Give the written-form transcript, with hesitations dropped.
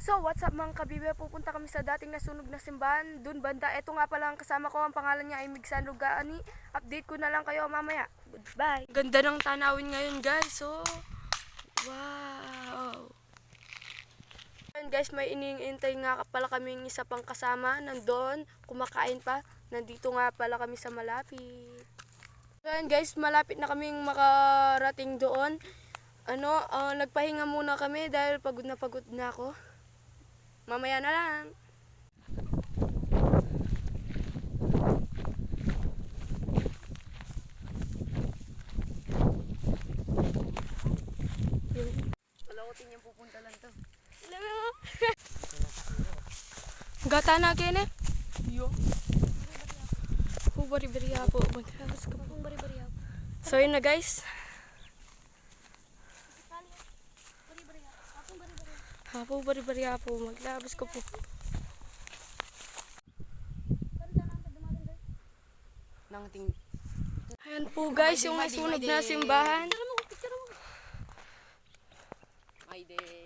So, what's up mga kabibe? Pupunta kami sa dating nasunog na simbahan. Dun banda. Ito nga pala ang kasama ko. Ang pangalan niya ay Migsan Lugani. Update ko na lang kayo mamaya. Goodbye. Ganda ng tanawin ngayon guys. So, wow. And guys, may iniintay nga pala kaming isa pang kasama. Nandun, kumakain pa. Nandito nga pala kami sa malapit. Ayan guys, malapit na kaming makarating doon. Nagpahinga muna kami dahil pagod na ako. Mamaya na lang. Palakotin yung pupunta lang to. Alam mo? Gata na kene? Yo. Bari-bari po. Magkabas ka po. So yun na guys. Hapo bari-bari po. Maglabas ko po. Ayan po guys, yung nasunog na simbahan. My day.